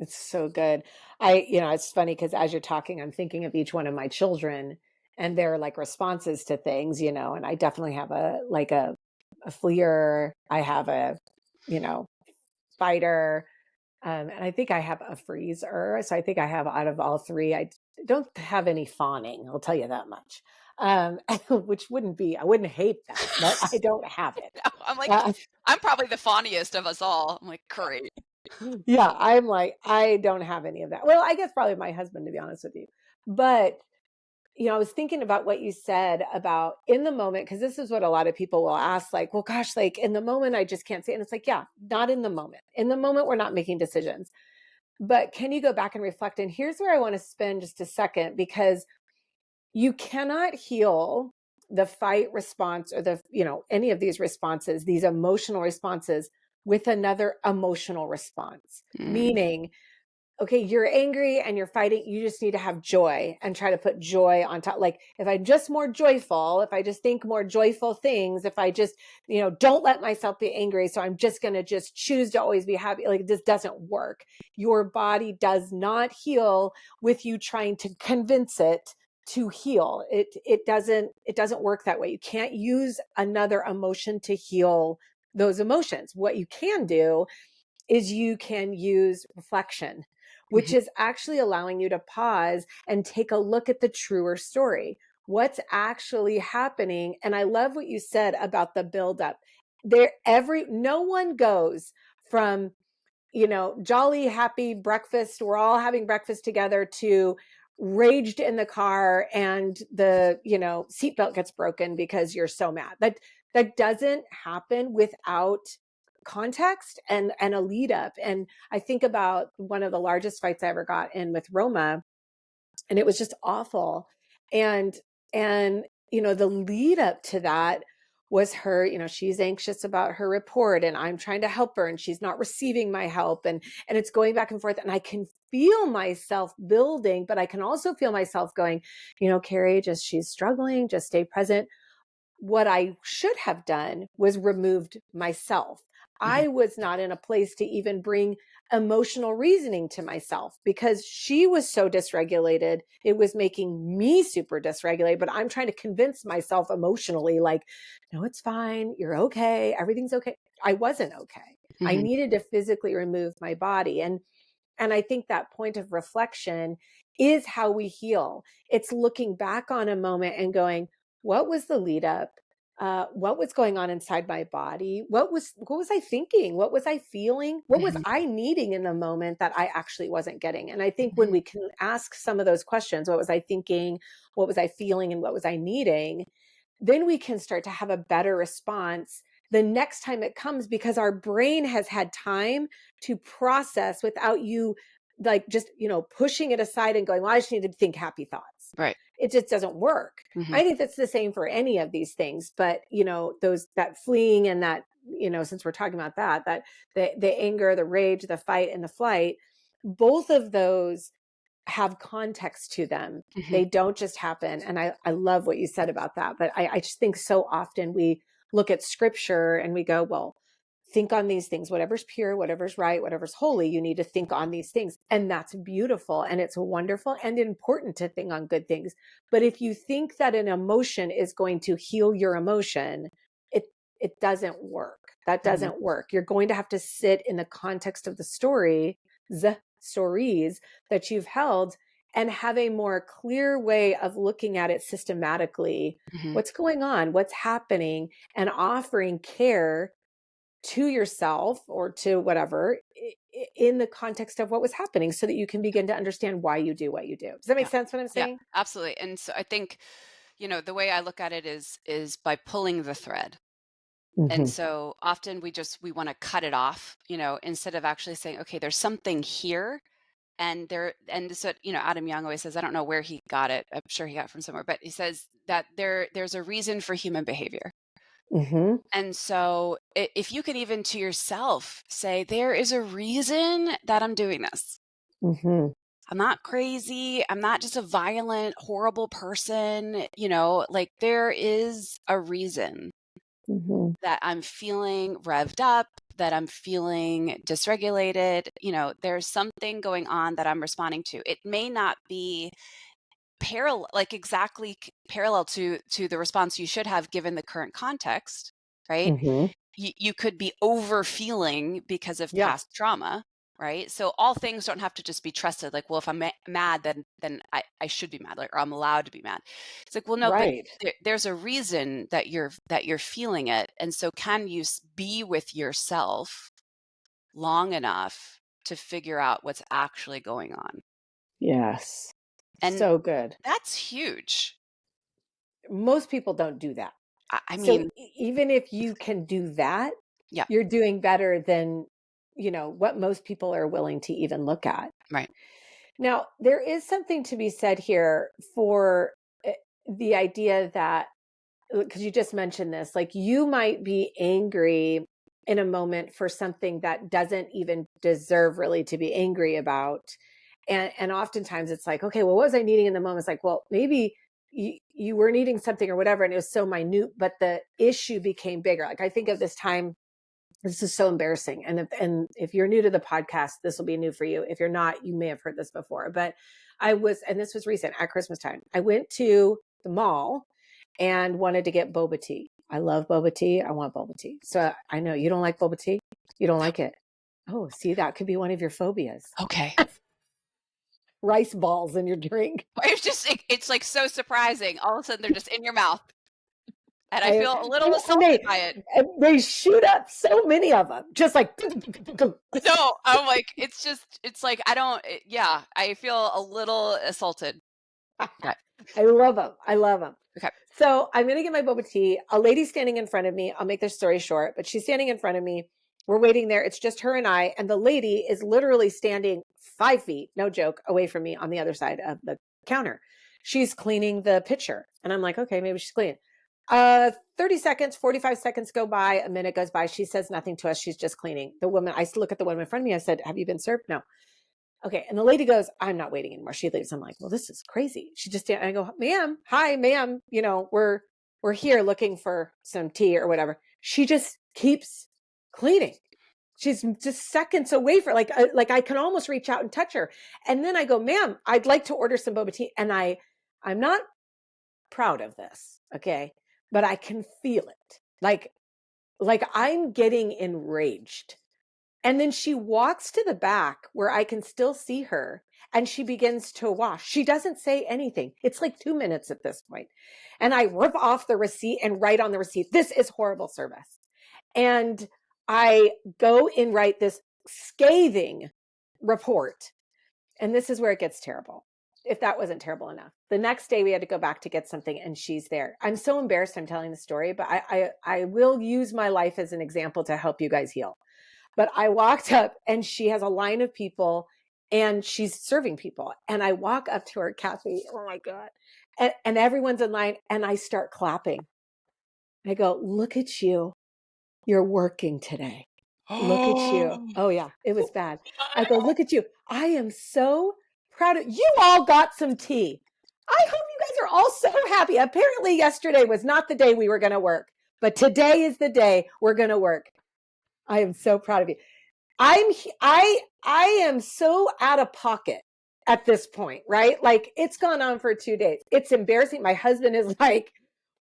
Speaker 1: It's so good. It's funny because as you're talking, I'm thinking of each one of my children and their like responses to things, and I definitely have a fleer. I have a, you know, fighter. And I think I have a freezer. So I think I have out of all three, don't have any fawning. I'll tell you that much. Which I wouldn't hate that, but I don't have it.
Speaker 2: I'm like,
Speaker 1: Uh,
Speaker 2: I'm probably the fawniest of us all. I'm like, great.
Speaker 1: Yeah, I'm like, I don't have any of that. Well, I guess probably my husband, to be honest with you. But, I was thinking about what you said about in the moment, because this is what a lot of people will ask, like, well, gosh, like in the moment, I just can't say. And it's like, yeah, not in the moment. In the moment, we're not making decisions. But can you go back and reflect? And here's where I want to spend just a second, because you cannot heal the fight response or any of these responses, these emotional responses with another emotional response,
Speaker 2: Mm.
Speaker 1: meaning, okay, you're angry and you're fighting. You just need to have joy and try to put joy on top. Like if I'm just more joyful, if I just think more joyful things, if I just, don't let myself be angry. So I'm just going to just choose to always be happy. Like this doesn't work. Your body does not heal with you trying to convince it to heal. It doesn't work that way. You can't use another emotion to heal those emotions. What you can do is you can use reflection, which
Speaker 2: Mhm.
Speaker 1: is actually allowing you to pause and take a look at the truer story. What's actually happening? And I love what you said about the buildup. No one goes from, jolly, happy breakfast, we're all having breakfast together, to raged in the car and the, seatbelt gets broken because you're so mad. That doesn't happen without context and a lead up. And I think about one of the largest fights I ever got in with Roma, and it was just awful. And the lead up to that was her, she's anxious about her report and I'm trying to help her and she's not receiving my help, and it's going back and forth, and I can feel myself building, but I can also feel myself going, Karrie, just, she's struggling, just stay present. What I should have done was removed myself.
Speaker 2: Mhm.
Speaker 1: I was not in a place to even bring emotional reasoning to myself because she was so dysregulated. It was making me super dysregulated, but I'm trying to convince myself emotionally, like, no, it's fine. You're okay. Everything's okay. I wasn't okay. I
Speaker 2: Mhm.
Speaker 1: needed to physically remove my body. And I think that point of reflection is how we heal. It's looking back on a moment and going, what was the lead up? What was going on inside my body? What was I thinking? What was I feeling? What was
Speaker 2: Mhm.
Speaker 1: I needing in the moment that I actually wasn't getting? And I think when
Speaker 2: Mhm.
Speaker 1: we can ask some of those questions, what was I thinking? What was I feeling? And what was I needing? Then we can start to have a better response the next time it comes, because our brain has had time to process without you, like, just, pushing it aside and going, well, I just need to think happy thoughts.
Speaker 2: Right.
Speaker 1: It just doesn't work.
Speaker 2: Mhm.
Speaker 1: I think that's the same for any of these things, but that fleeing and that, since we're talking about that the anger, the rage, the fight, and the flight, both of those have context to them.
Speaker 2: Mhm.
Speaker 1: They don't just happen. And I love what you said about that. But I just think so often we look at scripture and we go, well, think on these things, whatever's pure, whatever's right, whatever's holy, you need to think on these things. And that's beautiful. And it's wonderful and important to think on good things. But if you think that an emotion is going to heal your emotion, it it doesn't work. That
Speaker 2: Mhm.
Speaker 1: doesn't work. You're going to have to sit in the context of the stories that you've held, and have a more clear way of looking at it systematically.
Speaker 2: Mhm.
Speaker 1: What's going on? What's happening? And offering care to yourself or to whatever in the context of what was happening so that you can begin to understand why you do what you do. Does that make
Speaker 2: Yeah.
Speaker 1: sense what I'm
Speaker 2: Yeah,
Speaker 1: saying?
Speaker 2: absolutely. And so I think, the way I look at it is by pulling the thread. And
Speaker 1: Hmm.
Speaker 2: so often we want to cut it off, instead of actually saying, okay, there's something here. And so, Adam Young always says, I don't know where he got it. I'm sure he got it from somewhere, but he says that there's a reason for human behavior.
Speaker 1: Hmm.
Speaker 2: And so if you can even to yourself say, there is a reason that I'm doing this.
Speaker 1: Hmm.
Speaker 2: I'm not crazy. I'm not just a violent, horrible person. Like there is a reason
Speaker 1: Hmm.
Speaker 2: that I'm feeling revved up, that I'm feeling dysregulated. There's something going on that I'm responding to. It may not be parallel, like exactly parallel to the response you should have given the current context, right?
Speaker 1: Hmm.
Speaker 2: You could be over feeling because of
Speaker 1: Yeah.
Speaker 2: past trauma, right? So all things don't have to just be trusted. Like, well, if I'm mad, then I should be mad, like, or I'm allowed to be mad. It's like, well, no, but
Speaker 1: Right.
Speaker 2: there's a reason that you're feeling it, and so can you be with yourself long enough to figure out what's actually going on?
Speaker 1: Yes.
Speaker 2: And
Speaker 1: So good.
Speaker 2: that's huge.
Speaker 1: Most people don't do that.
Speaker 2: I
Speaker 1: So
Speaker 2: mean,
Speaker 1: even if you can do that,
Speaker 2: yeah,
Speaker 1: you're doing better than, what most people are willing to even look at.
Speaker 2: right.
Speaker 1: Now, there is something to be said here for the idea that because you just mentioned this, like you might be angry in a moment for something that doesn't even deserve really to be angry about. And oftentimes it's like, okay, well, what was I needing in the moment? It's like, well, maybe you were needing something or whatever, and it was so minute, but the issue became bigger. Like I think of this time, this is so embarrassing. And if you're new to the podcast, this will be new for you. If you're not, you may have heard this before. But and this was recent at Christmas time. I went to the mall and wanted to get boba tea. I love boba tea. I want boba tea. So I know you don't like boba tea. You don't like it. Oh, see, that could be one of your phobias.
Speaker 2: Okay.
Speaker 1: Rice balls in your drink.
Speaker 2: It's just, it's like so surprising. All of a sudden they're just in your mouth. And I feel a little assaulted by it.
Speaker 1: They shoot up so many of them, just like.
Speaker 2: No, I'm like, it's like, yeah, I feel a little assaulted. Okay.
Speaker 1: I love them. I love them.
Speaker 2: Okay.
Speaker 1: So I'm going to get my boba tea. A lady's standing in front of me. I'll make this story short, but she's standing in front of me. We're waiting there. It's just her and I. And the lady is literally standing 5 feet, no joke, away from me on the other side of the counter. She's cleaning the pitcher. And I'm like, okay, maybe she's cleaning. 30 seconds, 45 seconds go by, a minute goes by. She says nothing to us. She's just cleaning. The woman, I look at the woman in front of me. I said, have you been served? No. Okay. And the lady goes, I'm not waiting anymore. She leaves. I'm like, well, this is crazy. She just, I go, ma'am, hi, ma'am. We're here looking for some tea or whatever. She just keeps cleaning. She's just seconds away from like I can almost reach out and touch her. And then I go, ma'am, I'd like to order some boba tea. And I'm not proud of this. Okay. But I can feel it. Like I'm getting enraged. And then she walks to the back where I can still see her and she begins to wash. She doesn't say anything. It's like 2 minutes at this point. And I rip off the receipt and write on the receipt, this is horrible service. And I go and write this scathing report. And this is where it gets terrible. If that wasn't terrible enough. The next day we had to go back to get something and she's there. I'm so embarrassed I'm telling the story, but I will use my life as an example to help you guys heal. But I walked up and she has a line of people and she's serving people. And I walk up to her, Cathy, oh my God. And everyone's in line and I start clapping. I go, look at you. You're working today. Look at you. Oh yeah, it was bad. I go, look at you. I am so proud of you. All got some tea. I hope you guys are all so happy. Apparently yesterday was not the day we were going to work, but today is the day we're going to work. I am so proud of you. I am so out of pocket at this point, right? Like it's gone on for 2 days. It's embarrassing. My husband is like,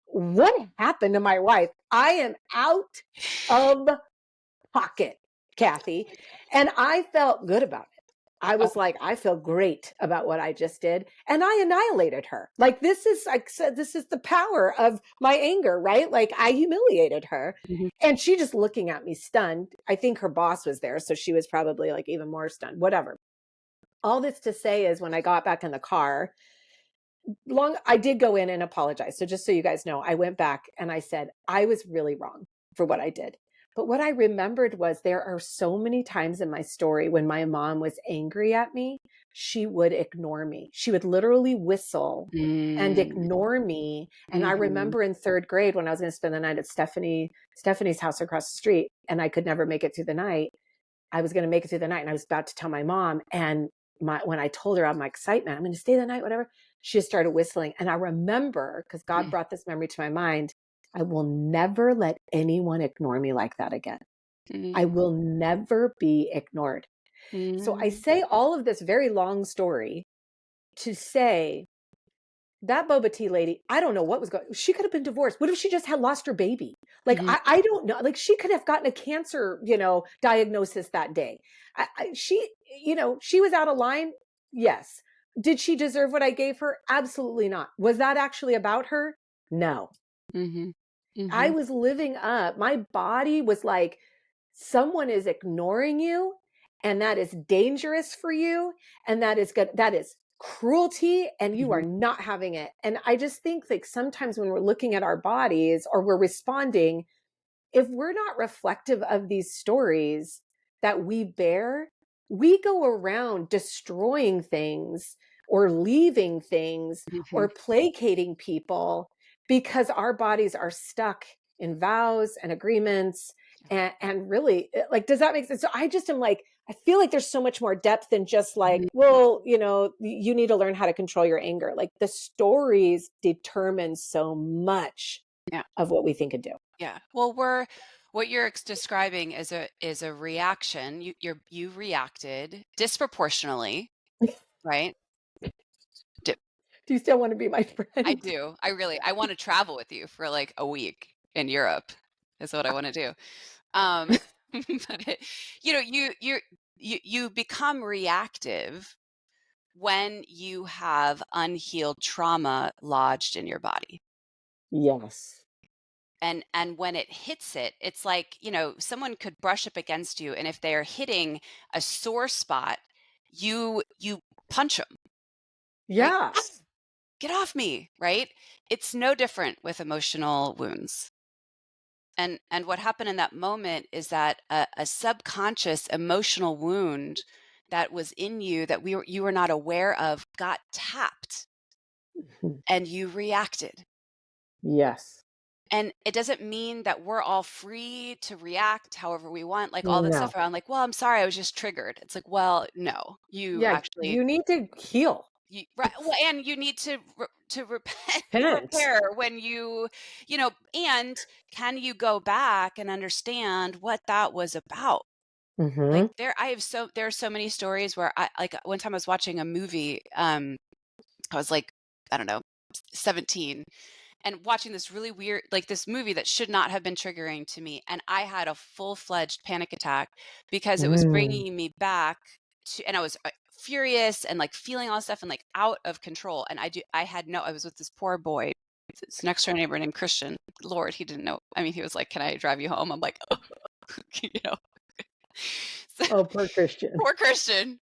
Speaker 1: what happened to my wife? I am out of pocket, Cathy. And I felt good about it. I was like, I feel great about what I just did. And I annihilated her. Like, this is, like I said, this is the power of my anger, right? Like, I humiliated her. Mm-hmm. And she just looking at me stunned. I think her boss was there. So she was probably like even more stunned, whatever. All this to say is when I got back in the car, I did go in and apologize. So just so you guys know, I went back and I said, I was really wrong for what I did. But what I remembered was there are so many times in my story when my mom was angry at me, she would ignore me. She would literally whistle and ignore me. And I remember in 3rd grade when I was going to spend the night at Stephanie's house across the street, and I could never make it through the night. I was going to make it through the night and I was about to tell my mom. And when I told her on my excitement, I'm going to stay the night, whatever, she just started whistling. And I remember, because God brought this memory to my mind, I will never let anyone ignore me like that again. I will never be ignored. So I say all of this very long story to say that boba tea lady, I don't know what was going on. She could have been divorced. What if she just had lost her baby? Like, I don't know. Like she could have gotten a cancer, diagnosis that day. She was out of line. Yes. Did she deserve what I gave her? Absolutely not. Was that actually about her? No. I was living up. My body was like, someone is ignoring you and that is dangerous for you. And that is good. That is cruelty and you are not having it. And I just think like sometimes when we're looking at our bodies or we're responding, if we're not reflective of these stories that we bear, we go around destroying things or leaving things or placating people because our bodies are stuck in vows and agreements. And really, like, does that make sense? So I just am like, I feel like there's so much more depth than just like,
Speaker 2: Mhm.
Speaker 1: well, you need to learn how to control your anger. Like the stories determine so much
Speaker 2: Yeah.
Speaker 1: of what we think and do.
Speaker 2: Yeah. Well, what you're describing is a reaction. You reacted disproportionately, right? Di-
Speaker 1: Do you still want to be my
Speaker 2: I
Speaker 1: friend?
Speaker 2: do. I want to travel with you for like a week in Europe. Is what I want to do. Um, but you become reactive when you have unhealed trauma lodged in your body.
Speaker 1: Yes.
Speaker 2: And when it hits it, it's like, someone could brush up against you, and if they're hitting a sore spot, you punch them, right?
Speaker 1: Yeah.
Speaker 2: Get off me, right? It's no different with emotional wounds. And what happened in that moment is that a subconscious emotional wound that was in you that you were not aware of got tapped,
Speaker 1: Mhm.
Speaker 2: and you reacted.
Speaker 1: Yes.
Speaker 2: And it doesn't mean that we're all free to react however we want, like all that
Speaker 1: No.
Speaker 2: stuff around, like, well, I'm sorry, I was just triggered. It's like, well, no, you
Speaker 1: Yeah.
Speaker 2: actually,
Speaker 1: You need to heal.
Speaker 2: right, well, and you need to repent,
Speaker 1: Repent.
Speaker 2: repair when and can you go back and understand what that was about? Like
Speaker 1: Hmm.
Speaker 2: there are so many stories where like one time I was watching a movie, I was like, I don't know, 17, and watching this really weird, like this movie that should not have been triggering to me. And I had a full-fledged panic attack because it was
Speaker 1: Mm.
Speaker 2: bringing me back and I was furious and like feeling all this stuff and like out of control. And I was with this poor boy, this next door neighbor named Christian. Lord, he didn't know. I mean, he was like, can I drive you home? I'm like, oh, you know, so,
Speaker 1: Oh, poor Christian.
Speaker 2: poor Christian.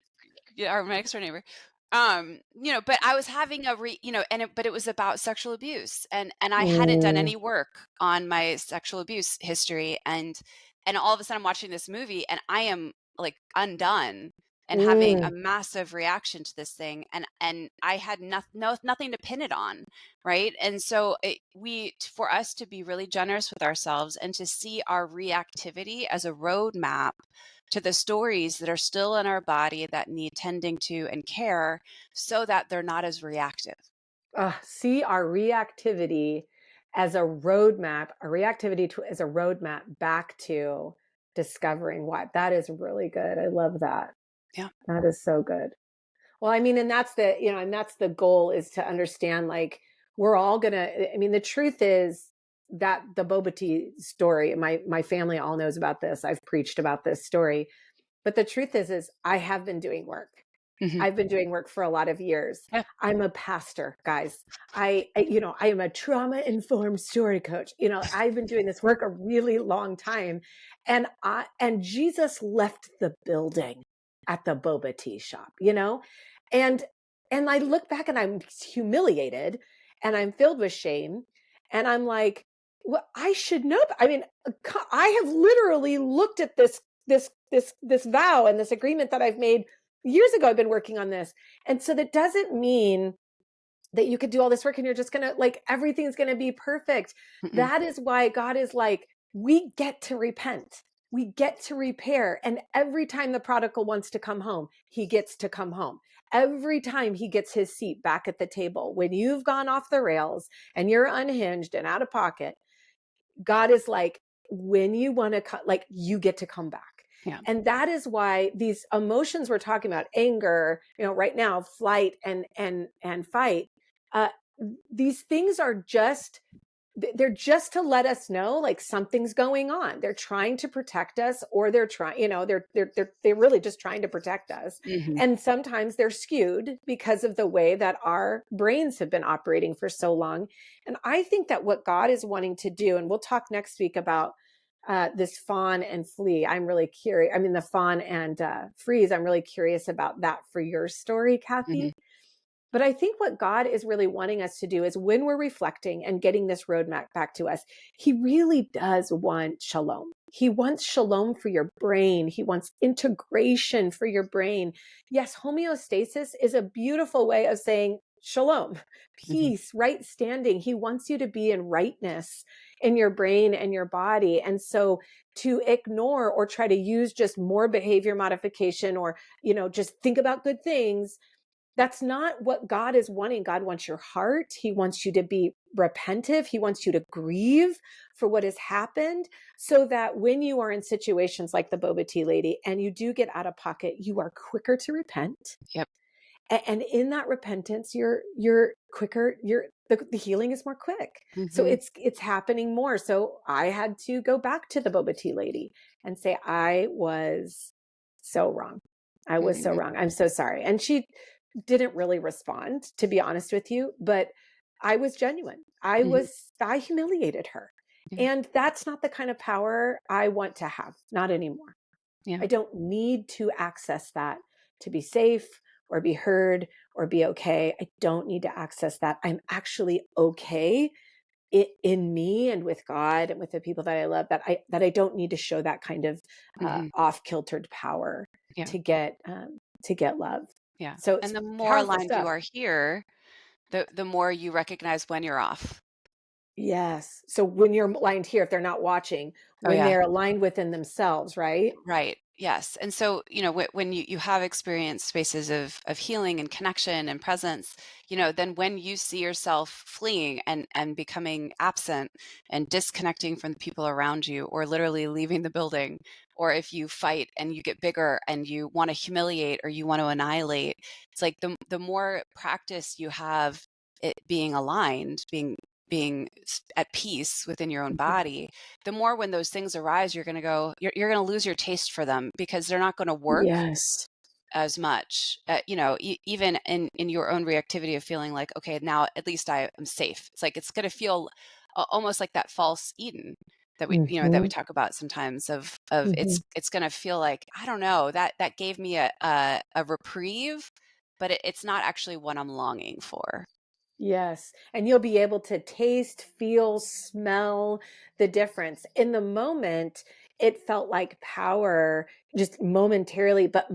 Speaker 2: Yeah, our next door neighbor. But I was having but it was about sexual abuse, and I hadn't done
Speaker 1: Mm.
Speaker 2: any work on my sexual abuse history, and all of a sudden I'm watching this movie and I am like undone and having a
Speaker 1: Mm.
Speaker 2: massive reaction to this thing, and I had nothing to pin it on, right? And so for us to be really generous with ourselves and to see our reactivity as a roadmap to the stories that are still in our body that need tending to and care so that they're not as reactive.
Speaker 1: See our reactivity as a roadmap, as a roadmap back to discovering why. That is really good. I love that.
Speaker 2: Yeah.
Speaker 1: That is so good. Well, I mean, and that's the goal, is to understand, like, we're all gonna, I mean, the truth is that the boba tea story, my family all knows about this. I've preached about this story. But the truth is I have been doing work.
Speaker 2: Hmm.
Speaker 1: I've been doing work for a lot of years.
Speaker 2: Yeah.
Speaker 1: I'm a pastor, guys. I am a trauma informed story coach. I've been doing this work a really long time, and Jesus left the building at the boba tea shop. And I look back and I'm humiliated and I'm filled with shame, and I'm like, well, I should know. I mean, I have literally looked at this vow and this agreement that I've made years ago. I've been working on this. And so that doesn't mean that you could do all this work and you're just going to, like, everything's going to be perfect.
Speaker 2: Mm-mm.
Speaker 1: That is why God is like, we get to repent. We get to repair. And every time the prodigal wants to come home, he gets to come home. Every time he gets his seat back at the table, when you've gone off the rails and you're unhinged and out of pocket, God is like, when you want to like, you get to come back.
Speaker 2: Yeah.
Speaker 1: And that is why these emotions we're talking about, anger, right now, flight and fight, uh, these things are just, they're just to let us know, like, something's going on. They're trying to protect us, or they're trying, they're really just trying to protect us.
Speaker 2: Hmm.
Speaker 1: And sometimes they're skewed because of the way that our brains have been operating for so long. And I think that what God is wanting to do, and we'll talk next week about this fawn and flee. I'm really curious. I mean, the fawn and freeze. I'm really curious about that for your story,
Speaker 2: Hmm.
Speaker 1: Cathy. But I think what God is really wanting us to do is, when we're reflecting and getting this roadmap back to us, he really does want shalom. He wants shalom for your brain. He wants integration for your brain. Yes, homeostasis is a beautiful way of saying, shalom,
Speaker 2: Mhm.
Speaker 1: peace, right standing. He wants you to be in rightness in your brain and your body. And so to ignore or try to use just more behavior modification or, just think about good things, that's not what God is wanting. God wants your heart. He wants you to be repentive. He wants you to grieve for what has happened so that when you are in situations like the boba tea lady and you do get out of pocket, you are quicker to repent.
Speaker 2: Yep.
Speaker 1: And in that repentance, you're quicker, the healing is more quick. So
Speaker 2: Mhm.
Speaker 1: it's happening more. So I had to go back to the boba tea lady and say, I was so wrong. I was so
Speaker 2: Mhm.
Speaker 1: wrong. I'm so sorry. And she didn't really respond, to be honest with you, but I was genuine.
Speaker 2: Mhm.
Speaker 1: I humiliated her.
Speaker 2: Yeah.
Speaker 1: And that's not the kind of power I want to have, not anymore.
Speaker 2: Yeah.
Speaker 1: I don't need to access that to be safe or be heard or be okay. I don't need to access that. I'm actually okay in me and with God and with the people that I love, that I don't need to show that kind of
Speaker 2: Mhm.
Speaker 1: off kiltered power
Speaker 2: Yeah.
Speaker 1: to get love.
Speaker 2: Yeah.
Speaker 1: So
Speaker 2: And
Speaker 1: it's
Speaker 2: the more
Speaker 1: powerful
Speaker 2: aligned you
Speaker 1: stuff.
Speaker 2: are here, the more you recognize when you're off.
Speaker 1: Yes. So when you're aligned here, if they're not watching,
Speaker 2: Oh,
Speaker 1: when
Speaker 2: yeah.
Speaker 1: they're aligned within themselves, right?
Speaker 2: Right. Yes. And so, when you have experienced spaces of healing and connection and presence, then when you see yourself fleeing and becoming absent and disconnecting from the people around you, or literally leaving the building, or if you fight and you get bigger and you want to humiliate or you want to annihilate, it's like the more practice you have it being aligned, being at peace within your own
Speaker 1: Mhm.
Speaker 2: body, the more when those things arise, you're going to lose your taste for them because they're not going to work
Speaker 1: Yes.
Speaker 2: as much. Even in your own reactivity of feeling like, okay, now at least I am safe. It's like it's going to feel almost like that false Eden that we
Speaker 1: Mhm.
Speaker 2: talk about sometimes of
Speaker 1: Mhm.
Speaker 2: it's going to feel like, I don't know, that gave me a reprieve, but it's not actually what I'm longing for.
Speaker 1: Yes. And you'll be able to taste, feel, smell the difference. In the moment, it felt like power just momentarily, but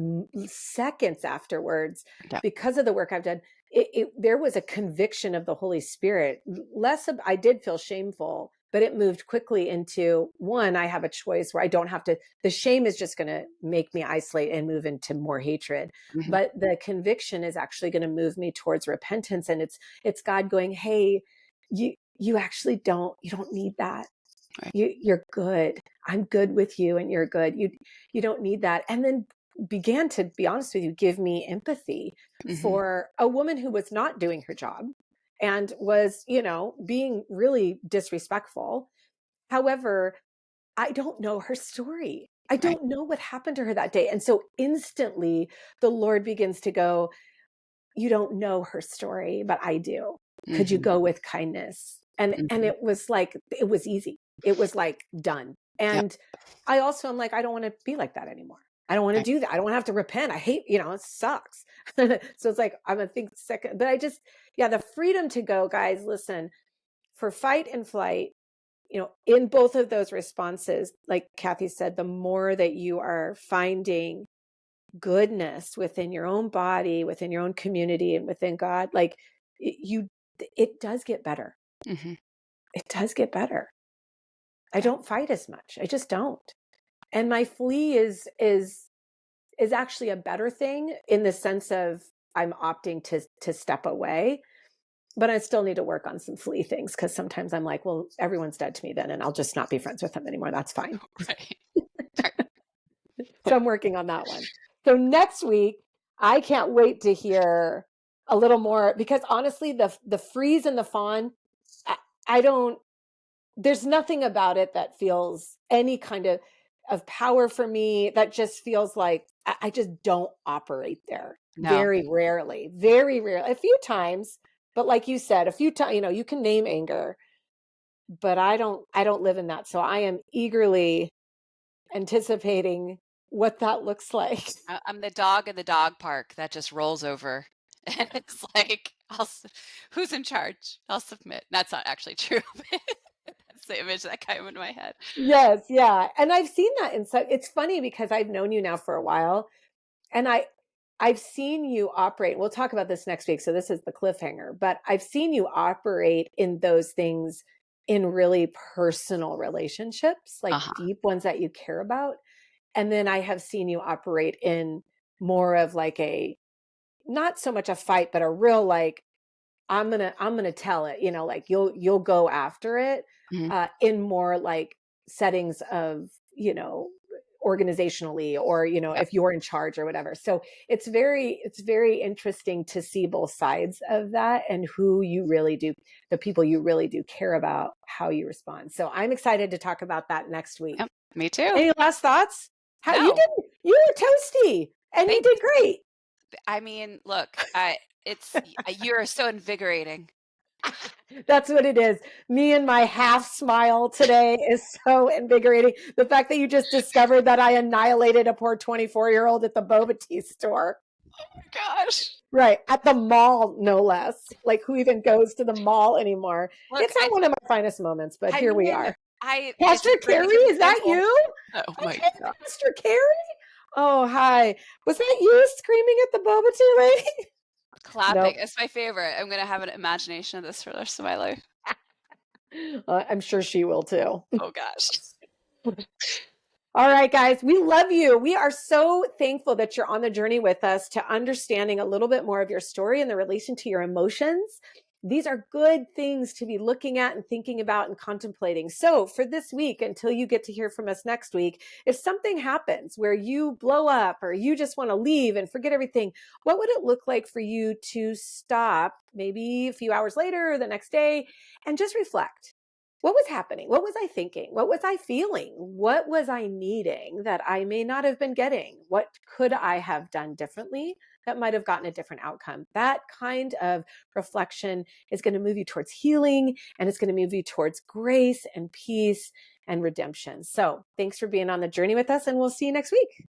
Speaker 1: seconds afterwards,
Speaker 2: Yeah.
Speaker 1: because of the work I've done, there was a conviction of the Holy Spirit. Less of, I did feel shameful, but it moved quickly into one, I have a choice where I don't have to, the shame is just going to make me isolate and move into more hatred.
Speaker 2: Hmm.
Speaker 1: But the conviction is actually going to move me towards repentance. And it's God going, hey, you actually you don't need that.
Speaker 2: Right.
Speaker 1: You're good. I'm good with you and you're good. You don't need that. And then began to be honest with you, give me empathy
Speaker 2: Hmm.
Speaker 1: for a woman who was not doing her job and was, being really disrespectful. However, I don't know her story. I
Speaker 2: Right.
Speaker 1: don't know what happened to her that day. And so instantly the Lord begins to go, you don't know her story, but I do. Could you
Speaker 2: Hmm.
Speaker 1: go with kindness? And
Speaker 2: Hmm.
Speaker 1: it was like, it was easy. It was like done.
Speaker 2: Yep.
Speaker 1: And I also am like, I don't want to be like that anymore. I don't want to
Speaker 2: Right.
Speaker 1: do that. I don't want to have to repent. I hate, it sucks. So it's like, I'm gonna think second, but yeah, the freedom to go, guys, listen, for fight and flight, in both of those responses, like Kathy said, the more that you are finding goodness within your own body, within your own community, and within God, like it does get better.
Speaker 2: Hmm.
Speaker 1: It does get better. I
Speaker 2: Yeah.
Speaker 1: don't fight as much. I just don't. And my flee is actually a better thing in the sense of I'm opting to step away, but I still need to work on some flee things because sometimes I'm like, well, everyone's dead to me then, and I'll just not be friends with them anymore. That's fine.
Speaker 2: Right. Right.
Speaker 1: So I'm working on that one. So next week, I can't wait to hear a little more because honestly, the freeze and the fawn, I, I don't. There's nothing about it that feels any kind of power for me. That just feels like I just don't operate there.
Speaker 2: No.
Speaker 1: Very rarely, very rare. A few times, but like you said, a few times. You can name anger, but I don't. I don't live in that. So I am eagerly anticipating what that looks like.
Speaker 2: I'm the dog in the dog park that just rolls over. And it's like, who's in charge? I'll submit. That's not actually true. But that's the image that came in my head.
Speaker 1: Yes, yeah, and I've seen that in so it's funny because I've known you now for a while, and I've seen you operate. We'll talk about this next week. So this is the cliffhanger, but I've seen you operate in those things in really personal relationships, like
Speaker 2: Uh-huh.
Speaker 1: deep ones that you care about. And then I have seen you operate in more of like a, not so much a fight, but a real like, I'm gonna tell it, like you'll go after it
Speaker 2: Mhm.
Speaker 1: in more like settings of, organizationally, or
Speaker 2: Yep.
Speaker 1: if you're in charge or whatever. So it's very interesting to see both sides of that, and who you really do, the people you really do care about, how you respond. So I'm excited to talk about that next week.
Speaker 2: Yep. Me too.
Speaker 1: Any last thoughts? How you
Speaker 2: No.
Speaker 1: did? You were toasty and you
Speaker 2: Thank
Speaker 1: did great.
Speaker 2: I mean, look, you're so invigorating.
Speaker 1: That's what it is. Me and my half smile today is so invigorating. The fact that you just discovered that I annihilated a poor 24-year-old at the boba tea store.
Speaker 2: Gosh.
Speaker 1: Right. At the mall, no less. Like, who even goes to the mall anymore?
Speaker 2: Look,
Speaker 1: It's not one of my finest moments, but
Speaker 2: I
Speaker 1: here we
Speaker 2: mean,
Speaker 1: are.
Speaker 2: it's
Speaker 1: Pastor
Speaker 2: a
Speaker 1: Carrie,
Speaker 2: perfect
Speaker 1: is that
Speaker 2: example.
Speaker 1: you?
Speaker 2: Oh my
Speaker 1: Okay,
Speaker 2: God.
Speaker 1: Pastor Carrie? Oh, hi. Was that you screaming at the boba tea lady?
Speaker 2: Clapping.
Speaker 1: Nope.
Speaker 2: It's my favorite. I'm gonna have an imagination of this for the rest of my life.
Speaker 1: I'm sure she will too.
Speaker 2: Oh gosh.
Speaker 1: All right, guys, we love you. We are so thankful that you're on the journey with us to understanding a little bit more of your story and the relation to your emotions. These are good things to be looking at and thinking about and contemplating. So, for this week, until you get to hear from us next week, if something happens where you blow up or you just want to leave and forget everything, what would it look like for you to stop maybe a few hours later or the next day and just reflect? What was happening? What was I thinking? What was I feeling? What was I needing that I may not have been getting? What could I have done differently that might have gotten a different outcome? That kind of reflection is going to move you towards healing, and it's going to move you towards grace and peace and redemption. So thanks for being on the journey with us, and we'll see you next week.